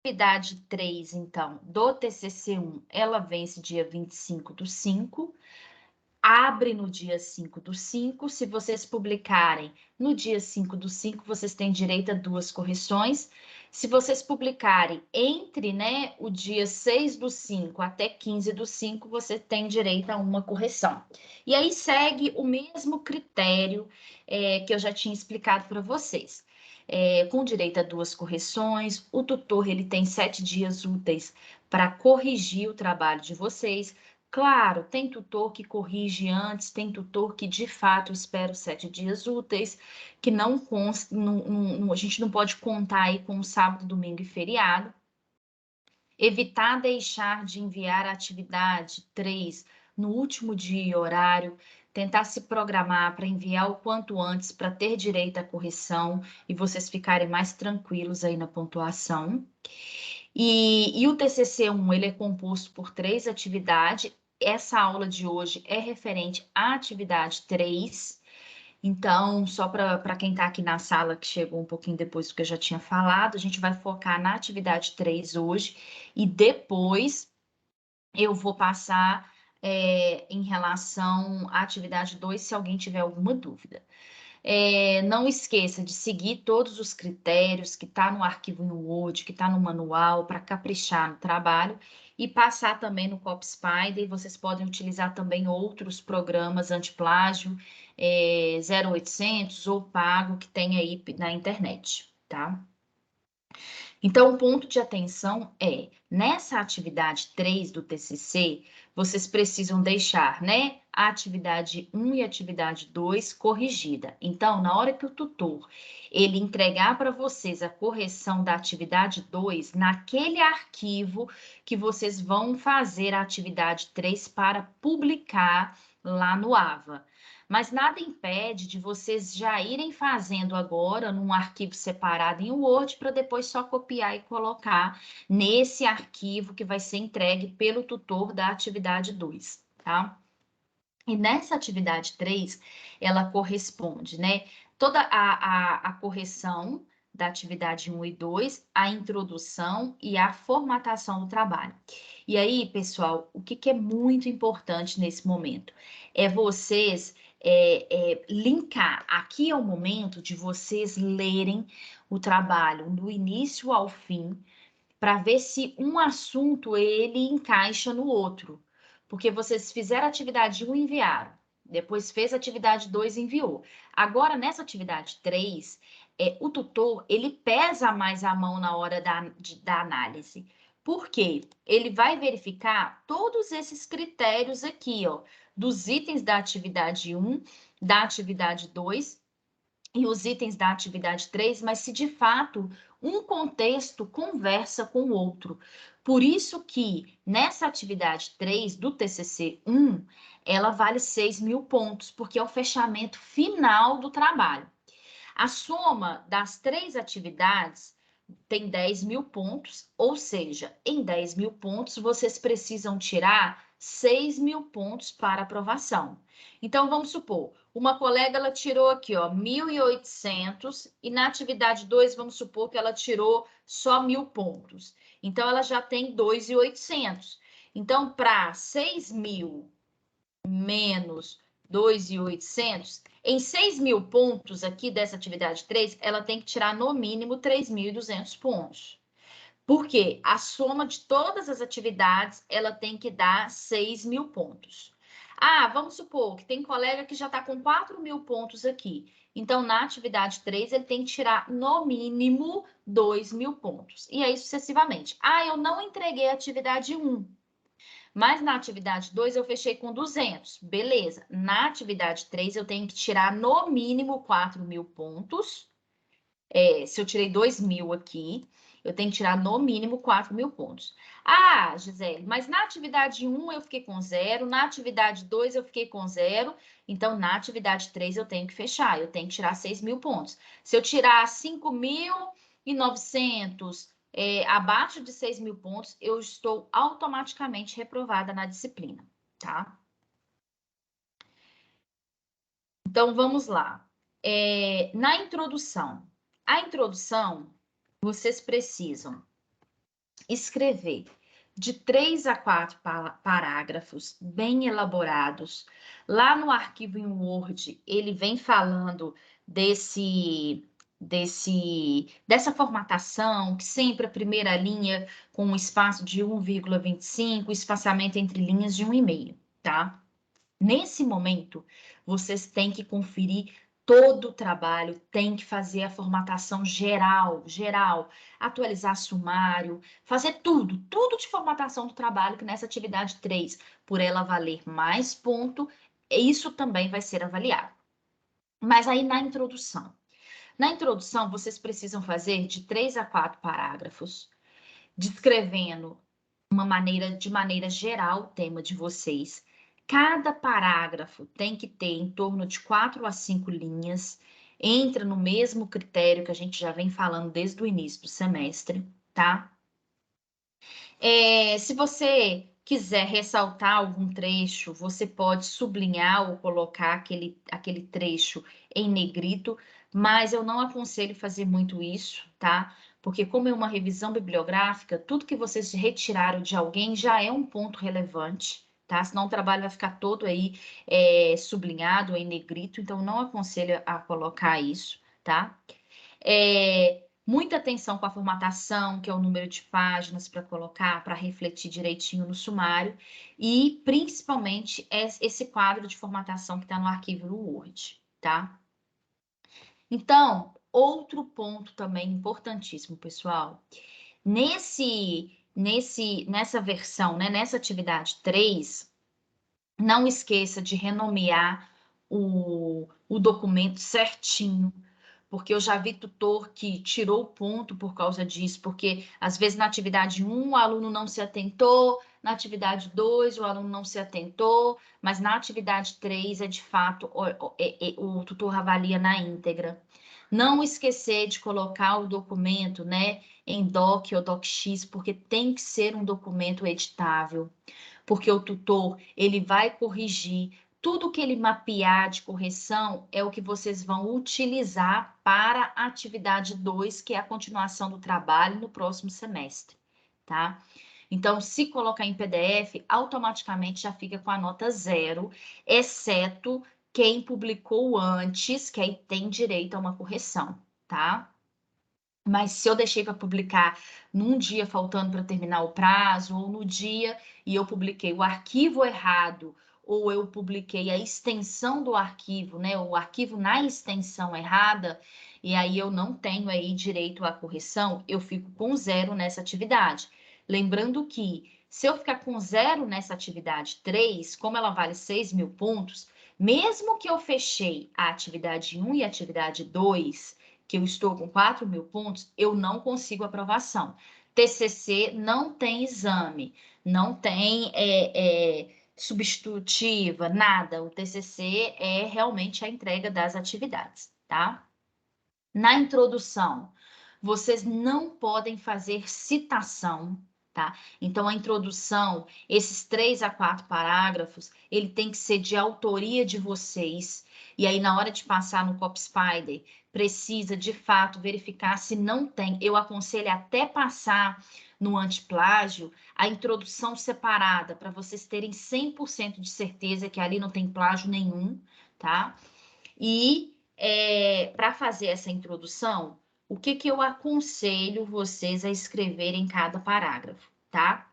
atividade 3, então, do TCC1, ela vence dia 25/5, abre no dia 5/5. Se vocês publicarem no dia 5/5, vocês têm direito a 2 correções. Se vocês publicarem entre, né, o dia 6/5 até 15/5, você tem direito a 1 correção. E aí segue o mesmo critério que eu já tinha explicado para vocês. Com direito a 2 correções, o tutor ele tem 7 dias úteis para corrigir o trabalho de vocês. Claro, tem tutor que corrige antes, tem tutor que de fato espera os 7 dias úteis, que não consta, a gente não pode contar aí com sábado, domingo e feriado. Evitar deixar de enviar a atividade 3 no último dia e horário, tentar se programar para enviar o quanto antes para ter direito à correção e vocês ficarem mais tranquilos aí na pontuação. E o TCC1, ele é composto por 3 atividades. Essa aula de hoje é referente à atividade 3. Então, só para quem está aqui na sala, que chegou um pouquinho depois do que eu já tinha falado, a gente vai focar na atividade 3 hoje, e depois eu vou passar em relação à atividade 2, se alguém tiver alguma dúvida. Não esqueça de seguir todos os critérios que está no arquivo no Word, que está no manual, para caprichar no trabalho, e passar também no CopySpider. Vocês podem utilizar também outros programas antiplágio, 0800 ou pago que tem aí na internet, tá? Então, o ponto de atenção é, nessa atividade 3 do TCC, vocês precisam deixar, né, a atividade 1 e a atividade 2 corrigida. Então, na hora que o tutor, ele entregar para vocês a correção da atividade 2, naquele arquivo que vocês vão fazer a atividade 3 para publicar lá no AVA. Mas nada impede de vocês já irem fazendo agora num arquivo separado em Word para depois só copiar e colocar nesse arquivo que vai ser entregue pelo tutor da atividade 2, tá? E nessa atividade 3, ela corresponde, né? Toda a correção da atividade 1 e 2, a introdução e a formatação do trabalho. E aí, pessoal, o que é muito importante nesse momento? É vocês linkar. Aqui é o momento de vocês lerem o trabalho do início ao fim, para ver se um assunto ele encaixa no outro. Porque vocês fizeram a atividade 1 e enviaram, depois fez a atividade 2 e enviou. Agora, nessa atividade 3, o tutor ele pesa mais a mão na hora da análise. Por quê? Ele vai verificar todos esses critérios aqui, ó, dos itens da atividade 1, da atividade 2 e os itens da atividade 3, mas se de fato um contexto conversa com o outro. Por isso que nessa atividade 3 do TCC1, ela vale 6.000 pontos, porque é o fechamento final do trabalho. A soma das 3 atividades tem 10.000 pontos, ou seja, em 10.000 pontos, vocês precisam tirar 6.000 pontos para aprovação. Então, vamos supor, uma colega, ela tirou aqui, ó, 1.800, e na atividade 2, vamos supor que ela tirou só 1.000 pontos. Então, ela já tem 2.800. Então, para 6.000 menos 2.800, em 6.000 pontos aqui dessa atividade 3, ela tem que tirar no mínimo 3.200 pontos. Porque a soma de todas as atividades, ela tem que dar 6.000 pontos. Ah, vamos supor que tem colega que já está com 4.000 pontos aqui. Então, na atividade 3, ele tem que tirar no mínimo 2.000 pontos. E aí, sucessivamente. Ah, eu não entreguei a atividade 1. Mas na atividade 2 eu fechei com 200, beleza. Na atividade 3 eu tenho que tirar no mínimo 4.000 pontos. Se eu tirei 2.000 aqui, eu tenho que tirar no mínimo 4.000 pontos. Ah, Gisele, mas na atividade 1 eu fiquei com 0, na atividade 2 eu fiquei com 0, então na atividade 3 eu tenho que fechar, eu tenho que tirar 6.000 pontos. Se eu tirar 5.900, abaixo de 6.000 pontos, eu estou automaticamente reprovada na disciplina, tá? Então, vamos lá. Na introdução. A introdução, vocês precisam escrever de 3 a 4 parágrafos bem elaborados. Lá no arquivo em Word, ele vem falando dessa formatação, que sempre a primeira linha com um espaço de 1,25, espaçamento entre linhas de 1,5, tá? Nesse momento, vocês têm que conferir todo o trabalho, tem que fazer a formatação geral, atualizar sumário, fazer tudo de formatação do trabalho, que nessa atividade 3, por ela valer mais ponto, isso também vai ser avaliado. Mas aí na introdução. Na introdução, vocês precisam fazer de 3 a 4 parágrafos, descrevendo de maneira geral o tema de vocês. Cada parágrafo tem que ter em torno de 4 a 5 linhas, entra no mesmo critério que a gente já vem falando desde o início do semestre, tá? Se você quiser ressaltar algum trecho, você pode sublinhar ou colocar aquele trecho em negrito, mas eu não aconselho fazer muito isso, tá? Porque como é uma revisão bibliográfica, tudo que vocês retiraram de alguém já é um ponto relevante, tá? Senão o trabalho vai ficar todo aí sublinhado em negrito, então não aconselho a colocar isso, tá? Muita atenção com a formatação, que é o número de páginas para colocar, para refletir direitinho no sumário, e principalmente esse quadro de formatação que está no arquivo do Word, tá? Então, outro ponto também importantíssimo, pessoal, nessa versão, né, nessa atividade 3, não esqueça de renomear o documento certinho, porque eu já vi tutor que tirou ponto por causa disso, porque às vezes na atividade 1 o aluno não se atentou, na atividade 2 o aluno não se atentou, mas na atividade 3 é de fato o tutor avalia na íntegra. Não esquecer de colocar o documento, né, em doc ou docx, porque tem que ser um documento editável, porque o tutor ele vai corrigir tudo que ele mapear de correção é o que vocês vão utilizar para a atividade 2, que é a continuação do trabalho no próximo semestre, tá? Então, se colocar em PDF, automaticamente já fica com a nota 0, exceto quem publicou antes, que aí tem direito a uma correção, tá? Mas se eu deixei para publicar num dia faltando para terminar o prazo, ou no dia e eu publiquei o arquivo errado, ou eu publiquei a extensão do arquivo, né? O arquivo na extensão errada, e aí eu não tenho aí direito à correção, eu fico com 0 nessa atividade. Lembrando que se eu ficar com 0 nessa atividade 3, como ela vale 6.000 pontos, mesmo que eu fechei a atividade 1 e a atividade 2, que eu estou com 4.000 pontos, eu não consigo aprovação. TCC não tem exame, não tem substitutiva, nada. O TCC é realmente a entrega das atividades, tá? Na introdução, vocês não podem fazer citação, tá? Então, a introdução, esses 3 a 4 parágrafos, ele tem que ser de autoria de vocês. E aí, na hora de passar no CopySpider, precisa, de fato, verificar se não tem. Eu aconselho até passar no antiplágio a introdução separada, para vocês terem 100% de certeza que ali não tem plágio nenhum, tá? E para fazer essa introdução, o que eu aconselho vocês a escrever em cada parágrafo, tá?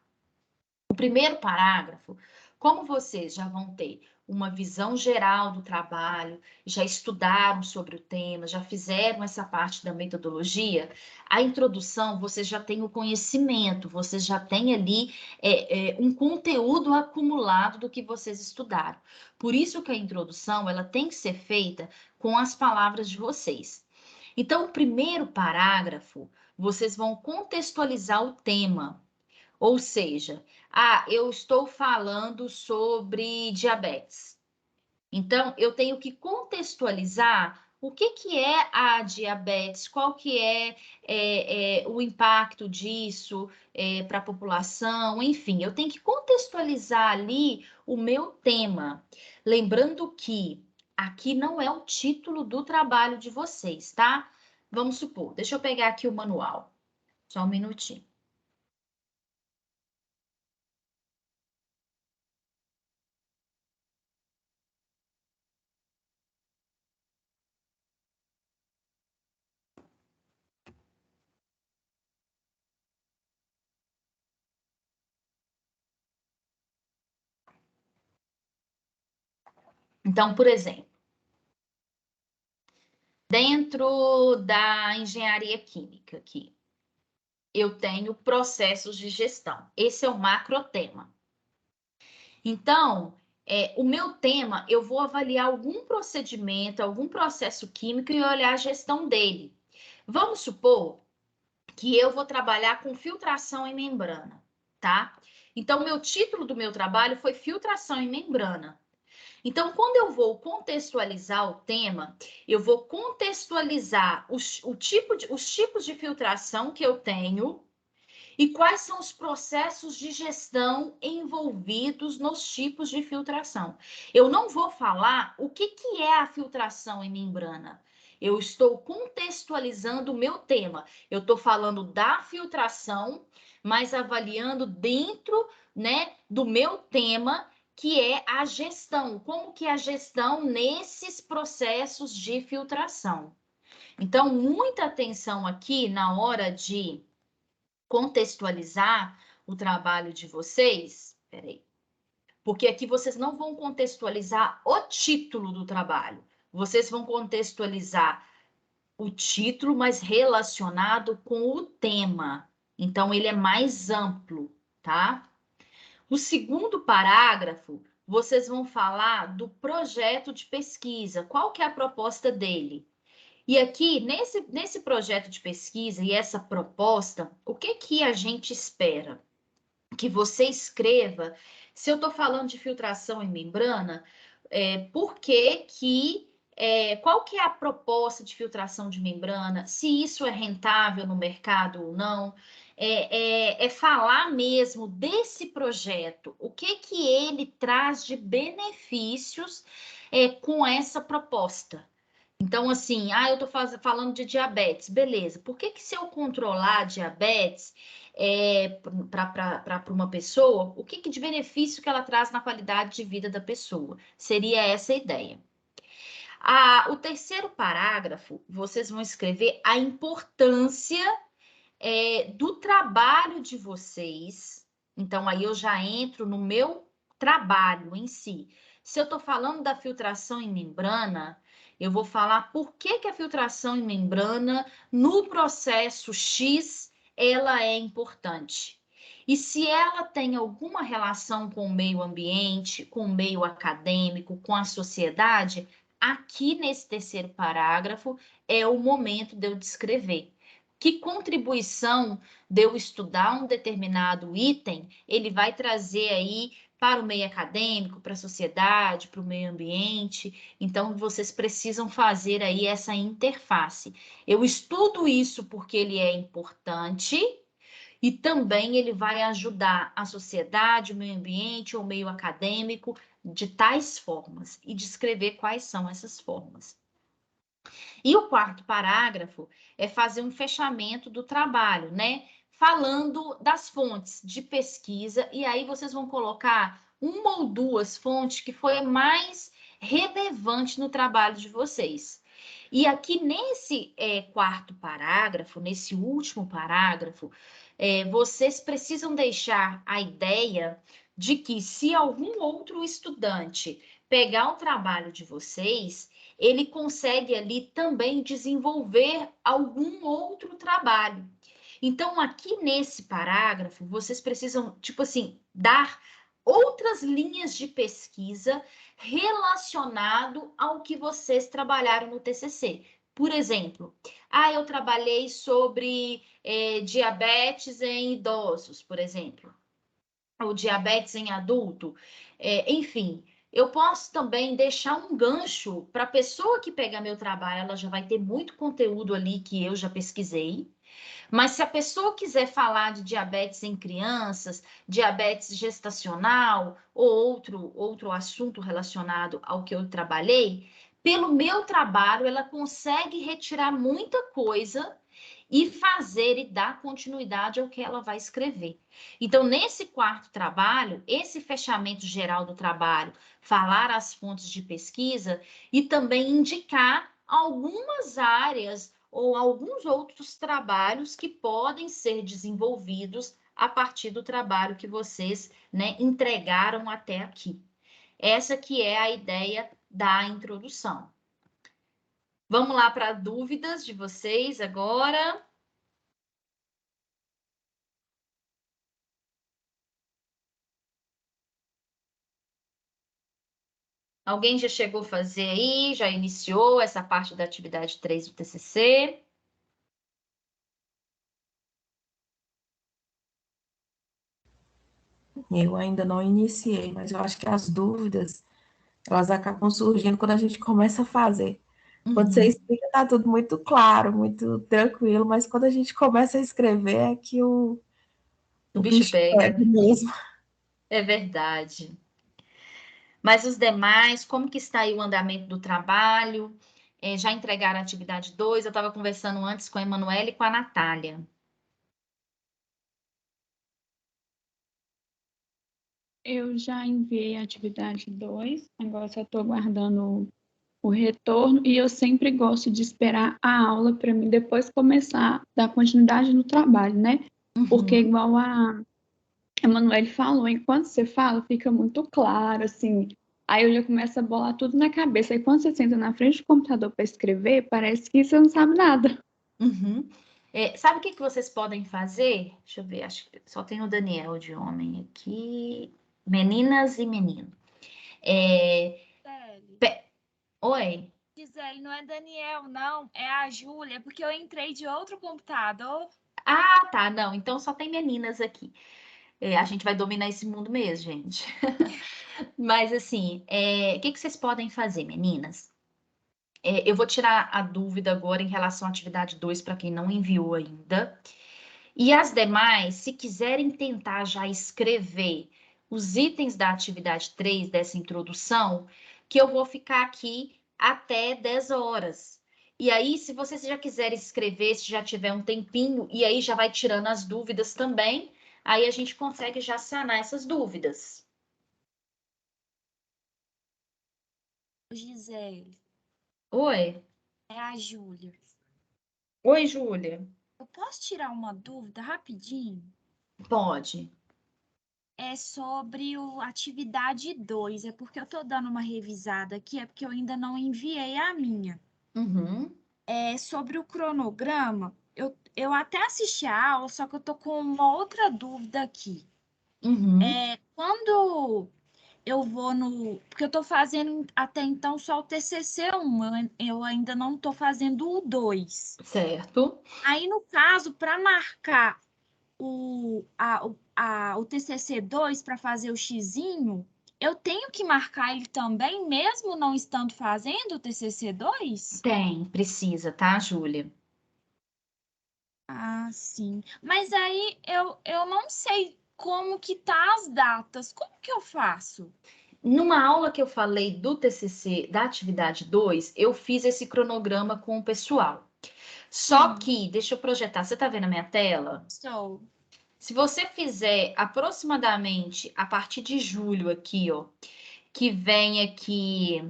O primeiro parágrafo, como vocês já vão ter uma visão geral do trabalho, já estudaram sobre o tema, já fizeram essa parte da metodologia, a introdução vocês já têm o conhecimento, vocês já têm ali um conteúdo acumulado do que vocês estudaram. Por isso que a introdução ela tem que ser feita com as palavras de vocês. Então, o primeiro parágrafo, vocês vão contextualizar o tema. Ou seja, eu estou falando sobre diabetes. Então, eu tenho que contextualizar o que é a diabetes, qual que é o impacto disso para a população, enfim, eu tenho que contextualizar ali o meu tema. Lembrando que aqui não é o título do trabalho de vocês, tá? Vamos supor, deixa eu pegar aqui o manual, só um minutinho. Então, por exemplo, dentro da engenharia química aqui, eu tenho processos de gestão. Esse é o macrotema. Então, o meu tema, eu vou avaliar algum procedimento, algum processo químico e olhar a gestão dele. Vamos supor que eu vou trabalhar com filtração em membrana, tá? Então, meu título do meu trabalho foi filtração em membrana. Então, quando eu vou contextualizar o tema, eu vou contextualizar os tipos de filtração que eu tenho e quais são os processos de gestão envolvidos nos tipos de filtração. Eu não vou falar o que é a filtração em membrana. Eu estou contextualizando o meu tema. Eu estou falando da filtração, mas avaliando dentro, né, do meu tema, que é a gestão. Como que é a gestão nesses processos de filtração? Então, muita atenção aqui na hora de contextualizar o trabalho de vocês. Peraí. Porque aqui vocês não vão contextualizar o título do trabalho. Vocês vão contextualizar o título, mas relacionado com o tema. Então, ele é mais amplo, tá? O segundo parágrafo, vocês vão falar do projeto de pesquisa. Qual que é a proposta dele? E aqui, nesse projeto de pesquisa e essa proposta, o que que a gente espera? Que você escreva, se eu estou falando de filtração em membrana, por que que, qual que é a proposta de filtração de membrana, se isso é rentável no mercado ou não, é falar mesmo desse projeto, o que que ele traz de benefícios com essa proposta. Então, assim, eu estou falando de diabetes, beleza. Por que que se eu controlar a diabetes para uma pessoa, o que que de benefício que ela traz na qualidade de vida da pessoa? Seria essa a ideia. O terceiro parágrafo, vocês vão escrever a importância do trabalho de vocês. Então, aí eu já entro no meu trabalho em si. Se eu estou falando da filtração em membrana, eu vou falar por que que a filtração em membrana, no processo X, ela é importante. E se ela tem alguma relação com o meio ambiente, com o meio acadêmico, com a sociedade, aqui nesse terceiro parágrafo é o momento de eu descrever. Que contribuição de eu estudar um determinado item, ele vai trazer aí para o meio acadêmico, para a sociedade, para o meio ambiente. Então, vocês precisam fazer aí essa interface. Eu estudo isso porque ele é importante e também ele vai ajudar a sociedade, o meio ambiente, o meio acadêmico de tais formas e descrever quais são essas formas. E o quarto parágrafo é fazer um fechamento do trabalho, né? Falando das fontes de pesquisa, e aí vocês vão colocar uma ou duas fontes que foi mais relevante no trabalho de vocês. E aqui nesse quarto parágrafo, nesse último parágrafo, vocês precisam deixar a ideia de que se algum outro estudante pegar o trabalho de vocês, ele consegue ali também desenvolver algum outro trabalho. Então, aqui nesse parágrafo, vocês precisam, tipo assim, dar outras linhas de pesquisa relacionado ao que vocês trabalharam no TCC. Por exemplo, eu trabalhei sobre diabetes em idosos, por exemplo, ou diabetes em adulto, enfim. Eu posso também deixar um gancho para a pessoa que pegar meu trabalho, ela já vai ter muito conteúdo ali que eu já pesquisei. Mas se a pessoa quiser falar de diabetes em crianças, diabetes gestacional ou outro assunto relacionado ao que eu trabalhei, pelo meu trabalho ela consegue retirar muita coisa e fazer e dar continuidade ao que ela vai escrever. Então, nesse quarto trabalho, esse fechamento geral do trabalho, falar as fontes de pesquisa e também indicar algumas áreas ou alguns outros trabalhos que podem ser desenvolvidos a partir do trabalho que vocês, né, entregaram até aqui. Essa que é a ideia da introdução. Vamos lá para dúvidas de vocês agora. Alguém já chegou a fazer aí? Já iniciou essa parte da atividade 3 do TCC? Eu ainda não iniciei, mas eu acho que as dúvidas, elas acabam surgindo quando a gente começa a fazer. Quando você Uhum. explica, tá tudo muito claro, muito tranquilo, mas quando a gente começa a escrever é que O o bicho bicho pega, pega né? mesmo. É verdade. Mas os demais, como que está aí o andamento do trabalho? Já entregaram a atividade 2? Eu estava conversando antes com a Emanuele e com a Natália. Eu já enviei a atividade 2, agora só estou aguardando o retorno e eu sempre gosto de esperar a aula para mim depois começar a dar continuidade no trabalho, né? Porque Uhum. igual a Emanuele falou, enquanto você fala, fica muito claro, assim, aí eu já começo a bolar tudo na cabeça, aí quando você senta na frente do computador para escrever, parece que você não sabe nada. Uhum. Sabe o que que vocês podem fazer? Deixa eu ver, acho que só tem o Daniel de homem aqui. Meninas e menino. Gisele. Oi? Gisele, não é Daniel, não. É a Júlia, porque eu entrei de outro computador. Ah, tá, não. Então só tem meninas aqui. A gente vai dominar esse mundo mesmo, gente. Mas assim, o que que vocês podem fazer, meninas? Eu vou tirar a dúvida agora em relação à atividade 2 para quem não enviou ainda. E as demais, se quiserem tentar já escrever os itens da atividade 3 dessa introdução, que eu vou ficar aqui até 10 horas. E aí, se vocês já quiserem escrever, se já tiver um tempinho, e aí já vai tirando as dúvidas também, aí a gente consegue já sanar essas dúvidas. Gisele, Oi? é a Júlia. Oi, Júlia. Eu posso tirar uma dúvida rapidinho? Pode. É sobre o atividade 2. É porque eu tô dando uma revisada aqui, é porque eu ainda não enviei a minha. Uhum, É sobre o cronograma. Eu até assisti a aula, só que eu tô com uma outra dúvida aqui. uhum, Quando eu vou no. Porque eu tô fazendo até então só o TCC1, eu ainda não tô fazendo o 2. certo. Aí, no caso, para marcar o TCC2 para fazer o xizinho, eu tenho que marcar ele também, mesmo não estando fazendo o TCC2? Tem, precisa, tá, Júlia? Ah, sim. Mas aí eu não sei como que tá as datas. Como que eu faço? Numa aula que eu falei do TCC, da atividade 2, eu fiz esse cronograma com o pessoal. Só Sim, que, deixa eu projetar, você tá vendo a minha tela? estou. Se você fizer aproximadamente a partir de julho aqui, ó, que vem aqui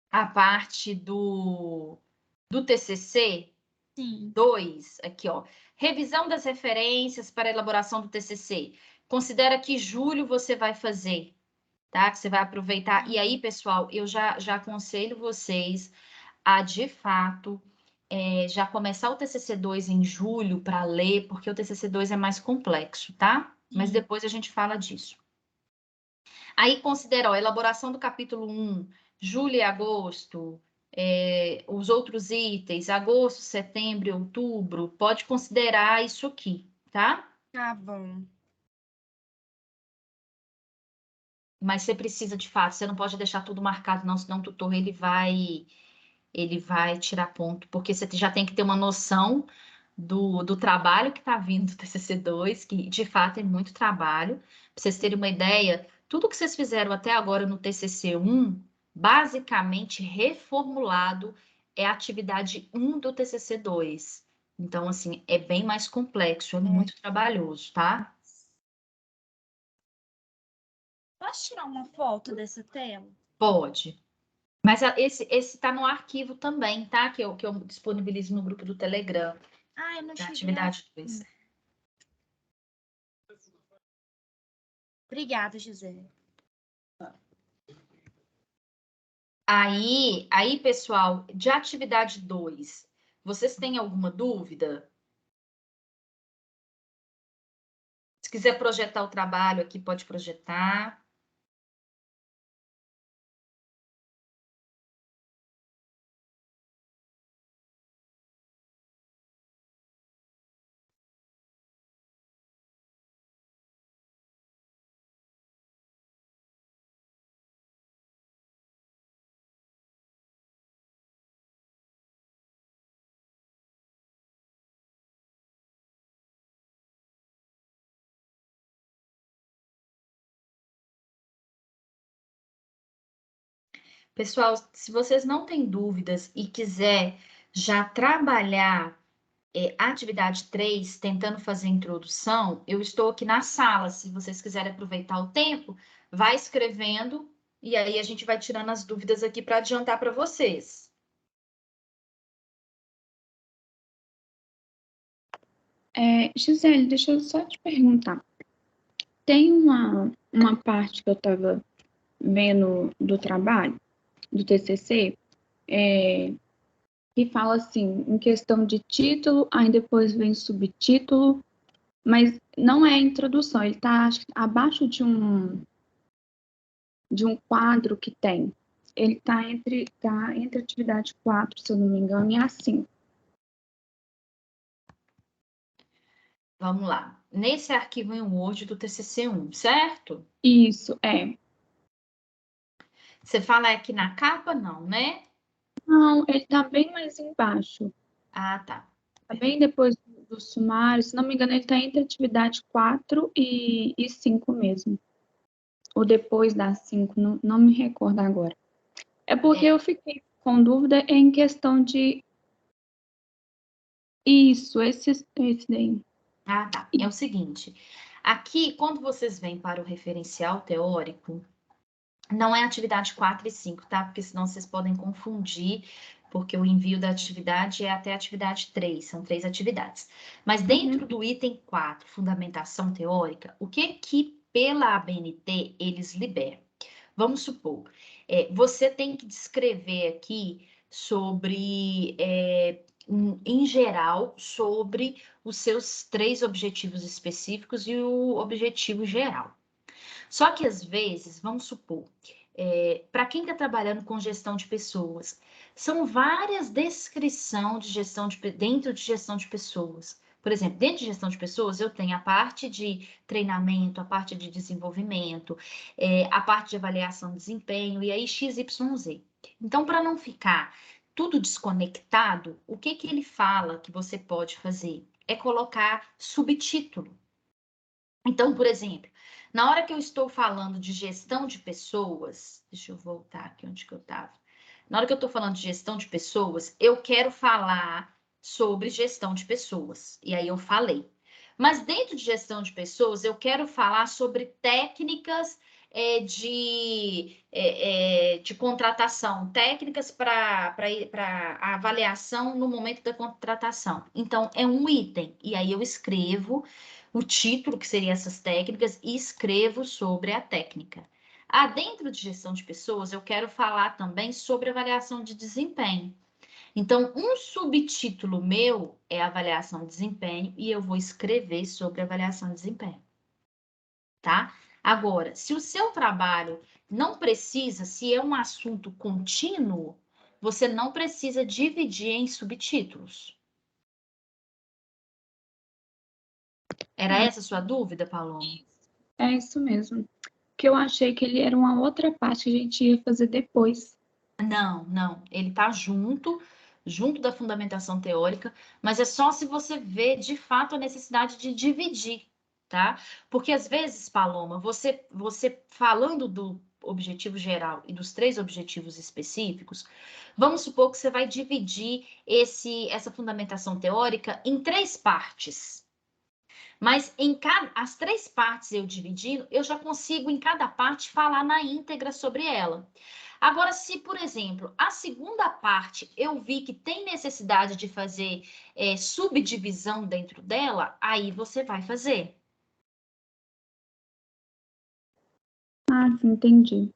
a parte do TCC Sim. 2, aqui, ó, revisão das referências para a elaboração do TCC. Considera que julho você vai fazer, tá? Que você vai aproveitar. E aí, pessoal, eu já aconselho vocês a, de fato, já começar o TCC2 em julho para ler, porque o TCC2 é mais complexo, tá? Mas Sim. depois a gente fala disso. Aí considera, ó, a elaboração do capítulo 1, julho e agosto, os outros itens, agosto, setembro e outubro, pode considerar isso aqui, tá? Tá bom. Mas você precisa de fato, você não pode deixar tudo marcado, não, senão o tutor ele vai tirar ponto, porque você já tem que ter uma noção do trabalho que está vindo do TCC2, que de fato é muito trabalho. Para vocês terem uma ideia, tudo que vocês fizeram até agora no TCC1, basicamente reformulado, é a atividade 1 do TCC2. Então, assim, é bem mais complexo, é muito trabalhoso, tá? Posso tirar uma foto dessa tela? Pode. Mas esse tá no arquivo também, tá? Que eu disponibilizo no grupo do Telegram, Ah, eu não da cheguei a. atividade 2. Obrigada, Gisele. Aí, pessoal, de atividade 2, vocês têm alguma dúvida? Se quiser projetar o trabalho aqui, pode projetar. Pessoal, se vocês não têm dúvidas e quiser já trabalhar a atividade 3, tentando fazer a introdução, eu estou aqui na sala. Se vocês quiserem aproveitar o tempo, vai escrevendo e aí a gente vai tirando as dúvidas aqui para adiantar para vocês. Gisele, deixa eu só te perguntar. Tem uma parte que eu estava vendo do trabalho, do TCC, que fala assim, em questão de título, aí depois vem subtítulo, mas não é a introdução, ele está abaixo de um quadro que tem. Ele está entre atividade 4, se eu não me engano, e a 5. Vamos lá. Nesse arquivo em Word do TCC1, certo? Isso, Você fala aqui na capa, não, né? Não, ele está bem mais embaixo. Ah, tá. Está bem depois do sumário. Se não me engano, ele está entre atividade 4 e 5 mesmo. Ou depois da 5, não me recordo agora. É porque eu fiquei com dúvida em questão de... Isso, esse daí. Ah, tá. É o seguinte. Aqui, quando vocês vêm para o referencial teórico, não é atividade 4 e 5, tá? Porque senão vocês podem confundir, porque o envio da atividade é até a atividade 3, são 3 atividades. Mas dentro do item 4, fundamentação teórica, o que pela ABNT eles liberam? Vamos supor, você tem que descrever aqui sobre, em geral, sobre os seus 3 objetivos específicos e o objetivo geral. Só que às vezes, vamos supor, para quem está trabalhando com gestão de pessoas, são várias descrições de gestão dentro de gestão de pessoas. Por exemplo, dentro de gestão de pessoas, eu tenho a parte de treinamento, a parte de desenvolvimento, a parte de avaliação de desempenho, e aí XYZ. Então, para não ficar tudo desconectado, o que ele fala que você pode fazer? É colocar subtítulo. Então, por exemplo, na hora que eu estou falando de gestão de pessoas, deixa eu voltar aqui onde que eu estava. Na hora que eu estou falando de gestão de pessoas, eu quero falar sobre gestão de pessoas. E aí eu falei. Mas dentro de gestão de pessoas, eu quero falar sobre técnicas de contratação, técnicas para avaliação no momento da contratação. Então, é um item. E aí eu escrevo o título, que seria essas técnicas, e escrevo sobre a técnica. Dentro de gestão de pessoas, eu quero falar também sobre avaliação de desempenho. Então, um subtítulo meu é avaliação de desempenho e eu vou escrever sobre avaliação de desempenho, tá? Agora, se o seu trabalho não precisa, se é um assunto contínuo, você não precisa dividir em subtítulos. Era essa a sua dúvida, Paloma? É isso mesmo. Que eu achei que ele era uma outra parte que a gente ia fazer depois. Não. Ele está junto da fundamentação teórica, mas é só se você vê de fato a necessidade de dividir, tá? Porque às vezes, Paloma, você falando do objetivo geral e dos 3 objetivos específicos, vamos supor que você vai dividir essa fundamentação teórica em 3 partes. Mas as 3 partes eu dividindo, eu já consigo em cada parte falar na íntegra sobre ela. Agora, se, por exemplo, a segunda parte eu vi que tem necessidade de fazer subdivisão dentro dela, aí você vai fazer. Entendi.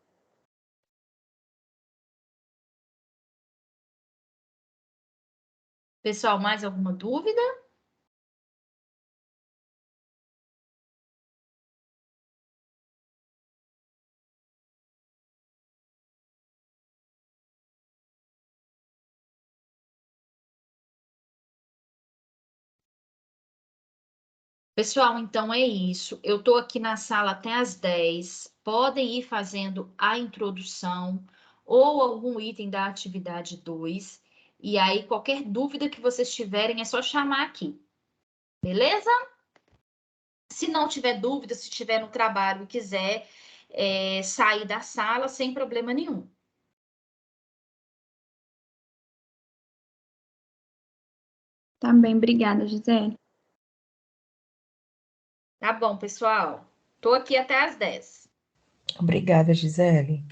Pessoal, mais alguma dúvida? Pessoal, então é isso. Eu estou aqui na sala até às 10. Podem ir fazendo a introdução ou algum item da atividade 2. E aí, qualquer dúvida que vocês tiverem, é só chamar aqui. Beleza? Se não tiver dúvida, se estiver no trabalho e quiser sair da sala, sem problema nenhum. Tá bem, obrigada, Gisele. Tá bom, pessoal. Estou aqui até às 10. Obrigada, Gisele.